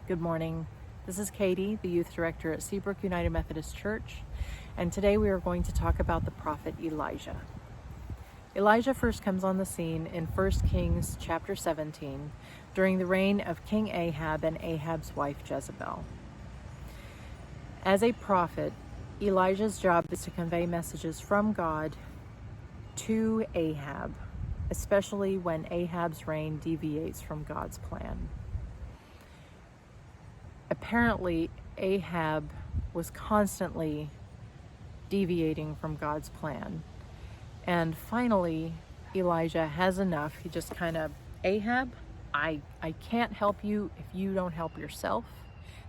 Good morning. This is Katie, the youth director at Seabrook United Methodist Church, and today we are going to talk about the prophet Elijah. Elijah first comes on the scene in 1 Kings chapter 17 during the reign of King Ahab and Ahab's wife Jezebel. As a prophet, Elijah's job is to convey messages from God to Ahab, especially when Ahab's reign deviates from God's plan. Apparently, Ahab was constantly deviating from God's plan. And finally, Elijah has enough. He just Ahab, I can't help you if you don't help yourself.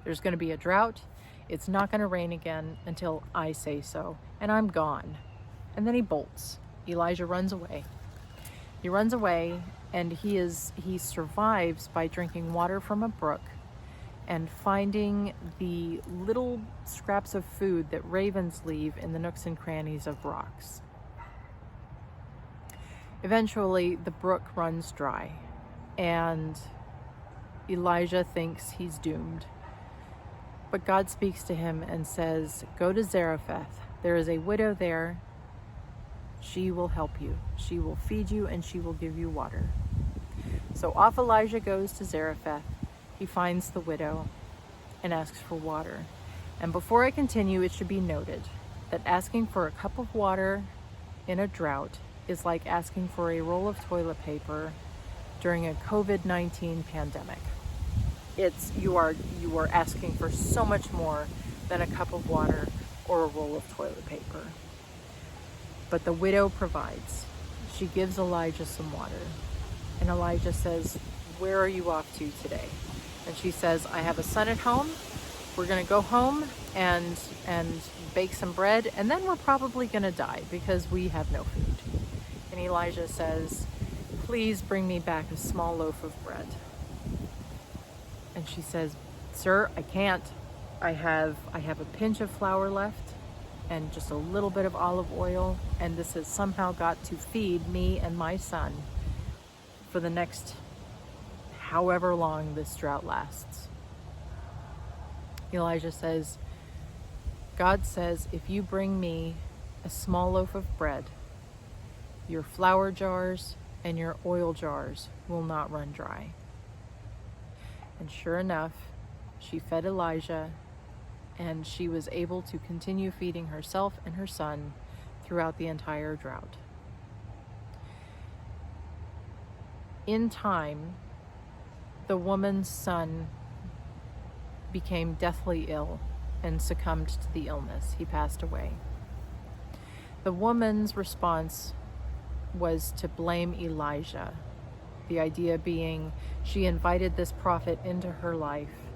There's going to be a drought. It's not going to rain again until I say so. And I'm gone. And then he bolts. Elijah runs away. He runs away and he survives by drinking water from a brook and finding the little scraps of food that ravens leave in the nooks and crannies of rocks. Eventually, the brook runs dry, and Elijah thinks he's doomed. But God speaks to him and says, "Go to Zarephath. There is a widow there. She will help you. She will feed you, and she will give you water." So off Elijah goes to Zarephath. He finds the widow and asks for water. And before I continue, it should be noted that asking for a cup of water in a drought is like asking for a roll of toilet paper during a COVID-19 pandemic. You are asking for so much more than a cup of water or a roll of toilet paper. But the widow provides. She gives Elijah some water. And Elijah says, "Where are you off to today?" And she says, "I have a son at home. We're going to go home and bake some bread, and then we're probably going to die because we have no food." And Elijah says, "Please bring me back a small loaf of bread." And she says, "Sir, I can't. I have a pinch of flour left and just a little bit of olive oil, and this has somehow got to feed me and my son for the next however long this drought lasts." Elijah says, "God says, if you bring me a small loaf of bread, your flour jars and your oil jars will not run dry." And sure enough, she fed Elijah, and she was able to continue feeding herself and her son throughout the entire drought. In time, the woman's son became deathly ill and succumbed to the illness. He passed away. The woman's response was to blame Elijah. The idea being she invited this prophet into her life,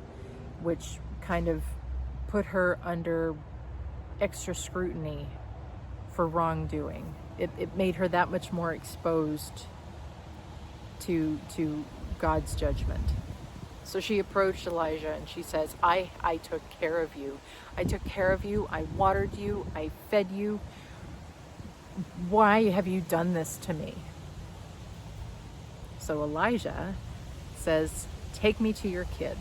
which kind of put her under extra scrutiny for wrongdoing. It made her that much more exposed to God's judgment. So she approached Elijah and she says, I took care of you. I took care of you. I watered you. I fed you. Why have you done this to me? So Elijah says, "Take me to your kid."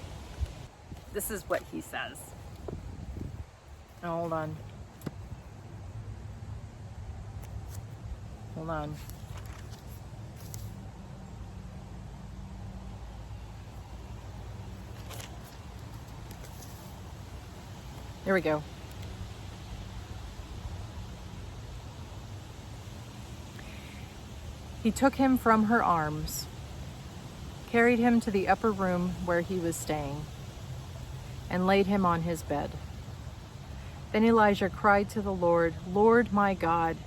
This is what he says. Oh, hold on. Hold on. Here we go. He took him from her arms, carried him to the upper room where he was staying, and laid him on his bed. Then Elijah cried to the Lord, "Lord my God,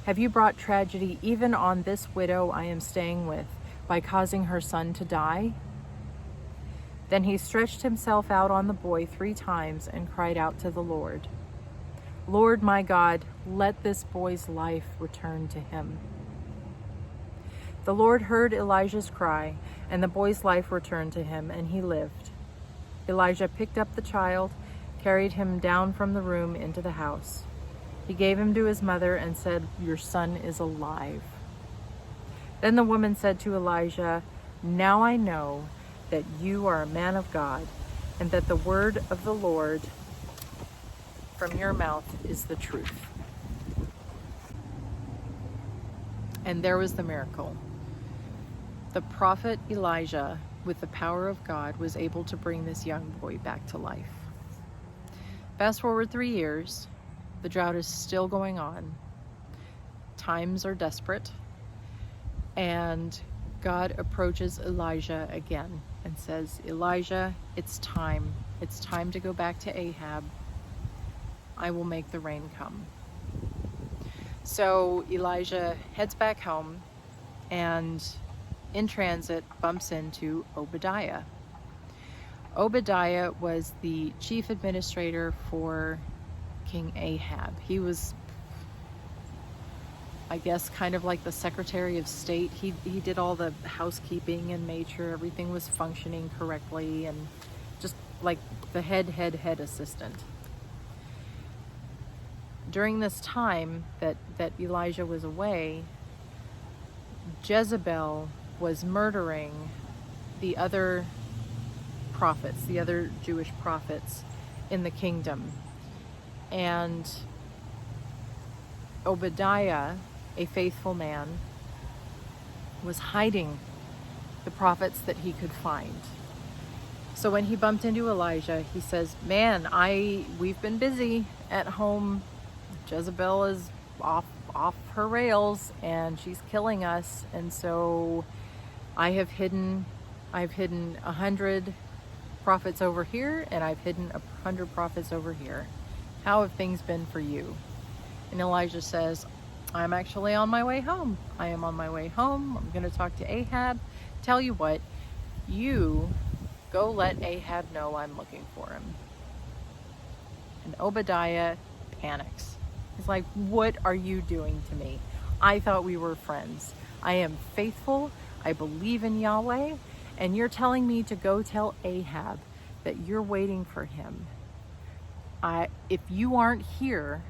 have you brought tragedy even on this widow I am staying with by causing her son to die?" Then he stretched himself out on the boy 3 times and cried out to the Lord, "Lord my God, let this boy's life return to him." The Lord heard Elijah's cry, and the boy's life returned to him, and he lived. Elijah picked up the child, carried him down from the room into the house. He gave him to his mother and said, "Your son is alive." Then the woman said to Elijah, "Now I know that you are a man of God, and that the word of the Lord from your mouth is the truth. And there was the miracle. The prophet Elijah, with the power of God, was able to bring this young boy back to life. Fast forward 3 years, the drought is still going on. Times are desperate, and God approaches Elijah again and says, Elijah, it's time. It's time to go back to Ahab. I will make the rain come. So Elijah heads back home and in transit bumps into Obadiah. Obadiah was the chief administrator for King Ahab. He was, I guess, kind of like the Secretary of State. He did all the housekeeping and made sure everything was functioning correctly, and just like the head assistant. During this time that Elijah was away, Jezebel was murdering the other prophets, the other Jewish prophets in the kingdom. And Obadiah, a faithful man, was hiding the prophets that he could find. So when he bumped into Elijah, he says, man, we've been busy at home. Jezebel is off her rails and she's killing us. And so I've hidden 100 prophets over here, and I've hidden 100 prophets over here. How have things been for you? And Elijah says, I'm actually on my way home. I am on my way home. I'm going to talk to Ahab. Tell you what, you go let Ahab know I'm looking for him. And Obadiah panics. He's like, what are you doing to me? I thought we were friends. I am faithful. I believe in Yahweh. And you're telling me to go tell Ahab that you're waiting for him. If you aren't here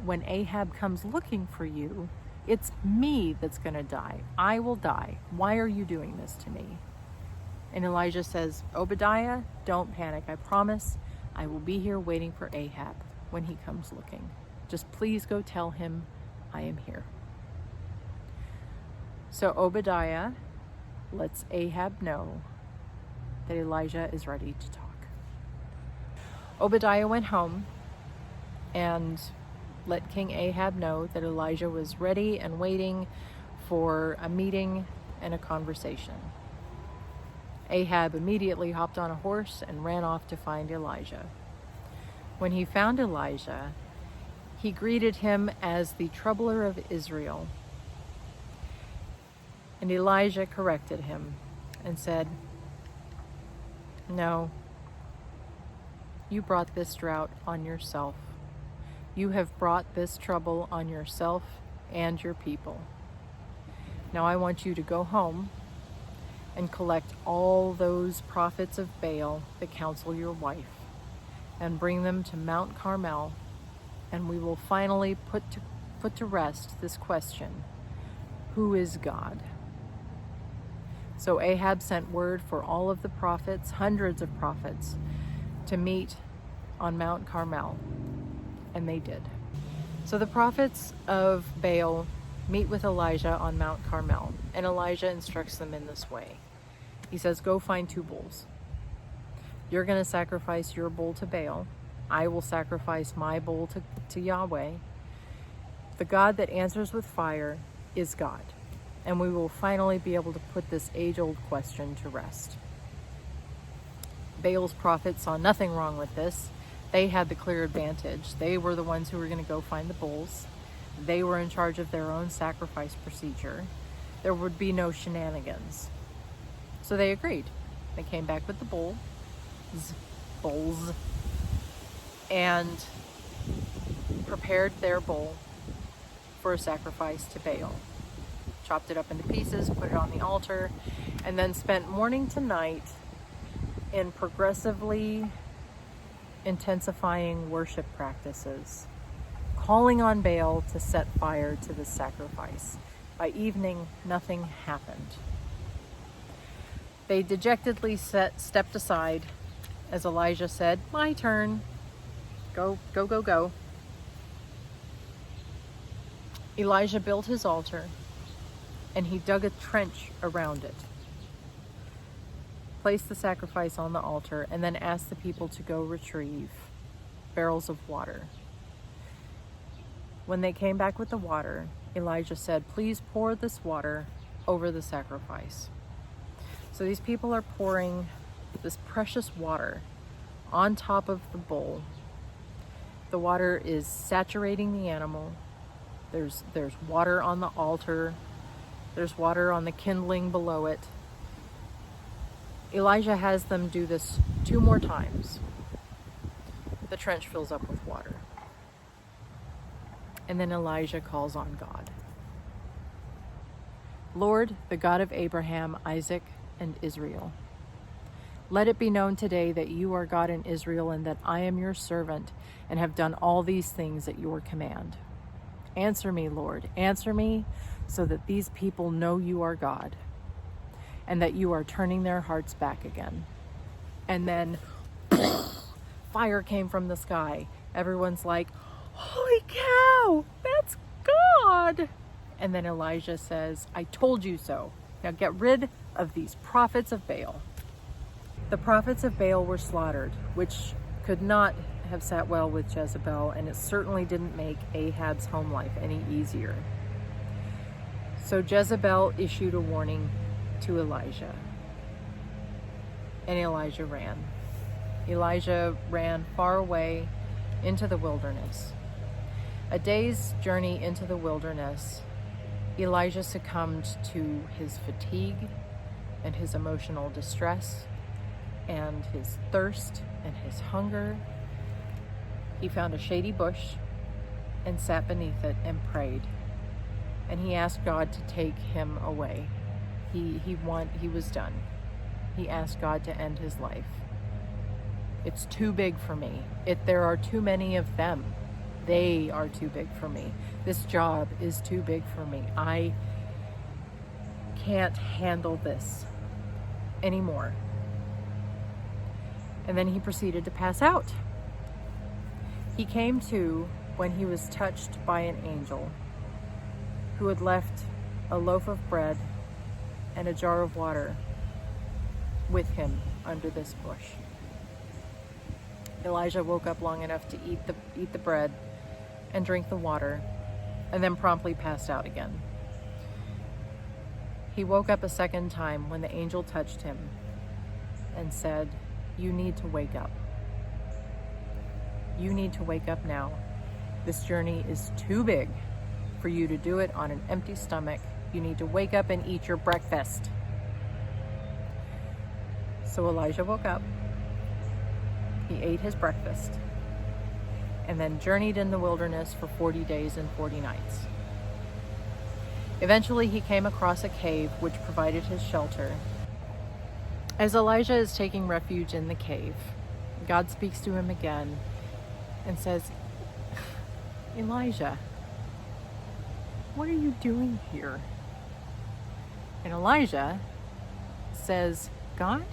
when Ahab comes looking for you, it's me that's going to die. I will die. Why are you doing this to me? And Elijah says, Obadiah, don't panic. I promise I will be here waiting for Ahab when he comes looking. Just please go tell him I am here. So Obadiah lets Ahab know that Elijah is ready to talk. Obadiah went home and let King Ahab know that Elijah was ready and waiting for a meeting and a conversation. Ahab immediately hopped on a horse and ran off to find Elijah. When he found Elijah, he greeted him as the troubler of Israel. And Elijah corrected him and said, no, you brought this drought on yourself. You have brought this trouble on yourself and your people. Now I want you to go home and collect all those prophets of Baal that counsel your wife and bring them to Mount Carmel, and we will finally put to rest this question, who is God? So Ahab sent word for all of the prophets, hundreds of prophets, to meet on Mount Carmel, and they did. So the prophets of Baal meet with Elijah on Mount Carmel, and Elijah instructs them in this way. He says, go find 2 bulls. You're going to sacrifice your bull to Baal. I will sacrifice my bull to Yahweh. The God that answers with fire is God. And we will finally be able to put this age-old question to rest. Baal's prophets saw nothing wrong with this. They had the clear advantage. They were the ones who were going to go find the bulls. They were in charge of their own sacrifice procedure. There would be no shenanigans. So they agreed. They came back with the bulls, and prepared their bull for a sacrifice to Baal. Chopped it up into pieces, put it on the altar, and then spent morning to night in progressively intensifying worship practices, calling on Baal to set fire to the sacrifice. By evening, nothing happened. They dejectedly stepped aside as Elijah said, "My turn. Go, go, go, go." Elijah built his altar, and he dug a trench around it, placed the sacrifice on the altar, and then asked the people to go retrieve barrels of water. When they came back with the water, Elijah said, "Please pour this water over the sacrifice." So these people are pouring this precious water on top of the bowl. The water is saturating the animal. There's water on the altar. There's water on the kindling below it. Elijah has them do this 2 more times. The trench fills up with water. And then Elijah calls on God. "Lord, the God of Abraham, Isaac, and Israel, let it be known today that you are God in Israel and that I am your servant and have done all these things at your command. Answer me, Lord, answer me, so that these people know you are God and that you are turning their hearts back again." And then fire came from the sky. Everyone's like, "Holy cow, that's God!" And then Elijah says, "I told you so. Now get rid of these prophets of Baal." The prophets of Baal were slaughtered, which could not have sat well with Jezebel, and it certainly didn't make Ahab's home life any easier. So Jezebel issued a warning to Elijah, and Elijah ran. Elijah ran far away into the wilderness. A day's journey into the wilderness, Elijah succumbed to his fatigue and his emotional distress and his thirst and his hunger. He found a shady bush and sat beneath it and prayed. And he asked God to take him away. He was done. He asked God to end his life. "It's too big for me. There are too many of them. They are too big for me. This job is too big for me. I can't handle this anymore." And then he proceeded to pass out. He came to when he was touched by an angel who had left a loaf of bread and a jar of water with him under this bush. Elijah woke up long enough to eat the bread and drink the water, and then promptly passed out again. He woke up a second time when the angel touched him and said, "You need to wake up. You need to wake up now. This journey is too big for you to do it on an empty stomach. You need to wake up and eat your breakfast." So Elijah woke up. He ate his breakfast and then journeyed in the wilderness for 40 days and 40 nights. Eventually, he came across a cave which provided his shelter. As Elijah is taking refuge in the cave, God speaks to him again and says, "Elijah, what are you doing here?" And Elijah says, "God,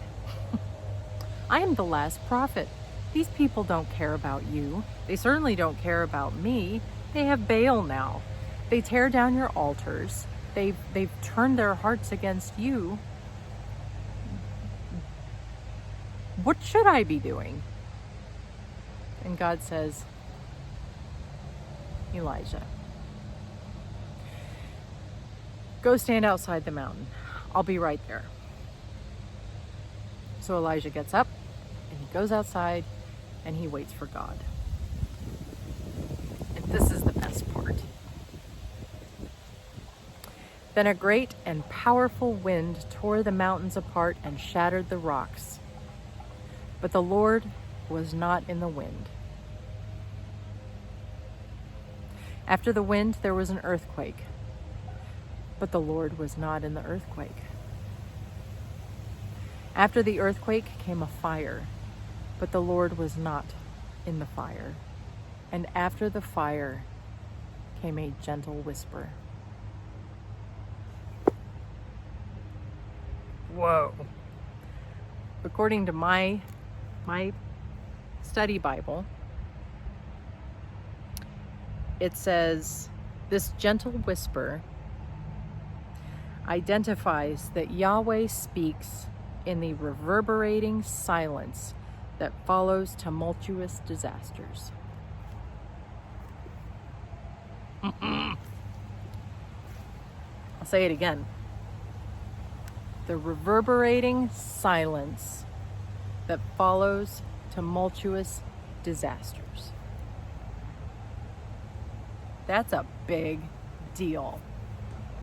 I am the last prophet. These people don't care about you. They certainly don't care about me. They have Baal now. They tear down your altars. They've turned their hearts against you. What should I be doing?" And God says, "Elijah, go stand outside the mountain. I'll be right there." So Elijah gets up and he goes outside and he waits for God. And this is the best part. Then a great and powerful wind tore the mountains apart and shattered the rocks. But the Lord was not in the wind. After the wind, there was an earthquake. But the Lord was not in the earthquake. After the earthquake came a fire, but the Lord was not in the fire. And after the fire came a gentle whisper. Whoa. According to my my study Bible, it says, this gentle whisper identifies that Yahweh speaks in the reverberating silence that follows tumultuous disasters. I'll say it again. The reverberating silence that follows tumultuous disasters. That's a big deal.